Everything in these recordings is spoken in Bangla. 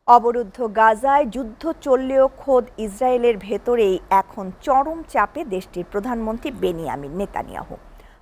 অবরুদ্ধ গাজায় যুদ্ধ চললেও খোদ ইসরায়েলের ভেতরেই এখন চরম চাপে দেশটির প্রধানমন্ত্রী বেনিয়ামিন নেতানিয়াহু।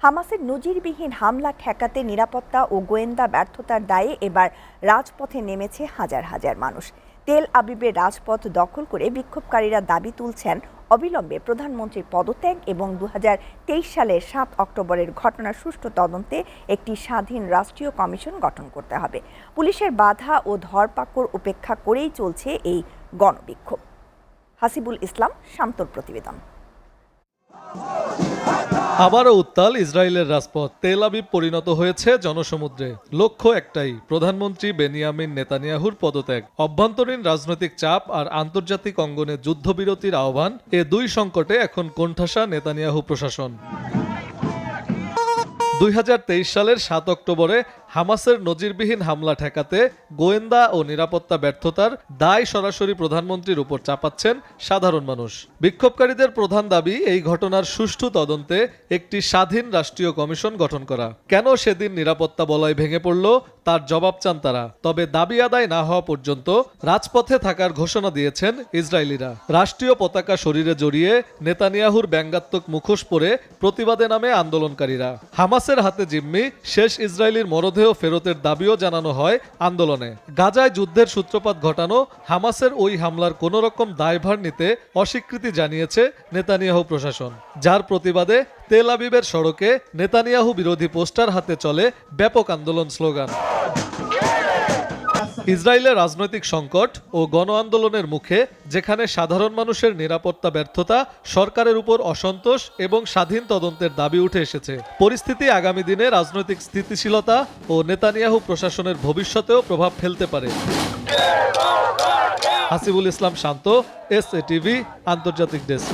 হামাসের নজিরবিহীন হামলা ঠেকাতে নিরাপত্তা ও গোয়েন্দা ব্যর্থতার দায়ে এবার রাজপথে নেমেছে হাজার হাজার মানুষ। তেল আবিবের রাজপথ দখল করে বিক্ষোভকারীরা দাবি তুলছেন অবিলম্বে প্রধানমন্ত্রীর পদত্যাগ এবং 2023 সালের 7 অক্টোবরের ঘটনার সুষ্ঠু তদন্তে একটি স্বাধীন রাষ্ট্রীয় কমিশন গঠন করতে হবে। পুলিশের বাধা ও ধরপাকড় উপেক্ষা করেই চলছে এই গণবিক্ষোভ। হাসিবুল ইসলাম শান্তর প্রতিবেদন। আবারও উত্তাল ইসরায়েলের রাজপথ। তেল আবিব পরিণত হয়েছে জনসমুদ্রে। লক্ষ্য একটাই, প্রধানমন্ত্রী বেনিয়ামিন নেতানিয়াহুর পদত্যাগ। অভ্যন্তরীণ রাজনৈতিক চাপ আর আন্তর্জাতিক অঙ্গনে যুদ্ধবিরতির আহ্বান, এ দুই সংকটে এখন কোণঠাসা নেতানিয়াহু প্রশাসন। 2023 সালের 7 অক্টোবরে হামাসের নজিরবিহীন হামলা ঠেকাতে গোয়েন্দা ও নিরাপত্তা ব্যর্থতার দায় সরাসরি প্রধানমন্ত্রীর উপর চাপাচ্ছেন সাধারণ মানুষ। বিক্ষোভকারীদের প্রধান দাবি, এই ঘটনার সুষ্ঠু তদন্তে একটি স্বাধীন রাষ্ট্রীয় কমিশন গঠন করা। কেন সেদিন নিরাপত্তা বলয় ভেঙে পড়ল তার জবাব চান তারা। তবে দাবি আদায় না হওয়া পর্যন্ত রাজপথে থাকার ঘোষণা দিয়েছেন ইসরায়েলিরা। রাষ্ট্রীয় পতাকা শরীরে জড়িয়ে নেতানিয়াহুর ব্যঙ্গাত্মক মুখোশ পরে প্রতিবাদে নামে আন্দোলনকারীরা। হামাসের হাতে জিম্মি শেষ ইসরায়েলির মরদেহ ফেরতের দাবিও জানানো হয় আন্দোলনে। গাজায় যুদ্ধের সূত্রপাত ঘটানো হামাসের ওই হামলার কোনো রকম দায়ভার নিতে অস্বীকৃতি জানিয়েছে নেতানিয়াহু প্রশাসন, যার প্রতিবাদে তেল আবিবের সড়কে নেতানিয়াহু বিরোধী পোস্টার হাতে চলে ব্যাপক আন্দোলন স্লোগান। ইসরায়েলের রাজনৈতিক সংকট ও গণ আন্দোলনের মুখে যেখানে সাধারণ মানুষের নিরাপত্তা ব্যর্থতা, সরকারের উপর অসন্তোষ এবং স্বাধীন তদন্তের দাবি উঠে এসেছে, পরিস্থিতি আগামী দিনে রাজনৈতিক স্থিতিশীলতা ও নেতানিয়াহু প্রশাসনের ভবিষ্যতেও প্রভাব ফেলতে পারে। হাসিবুল ইসলাম শান্ত, SA টিভি, আন্তর্জাতিক ডেস্ক।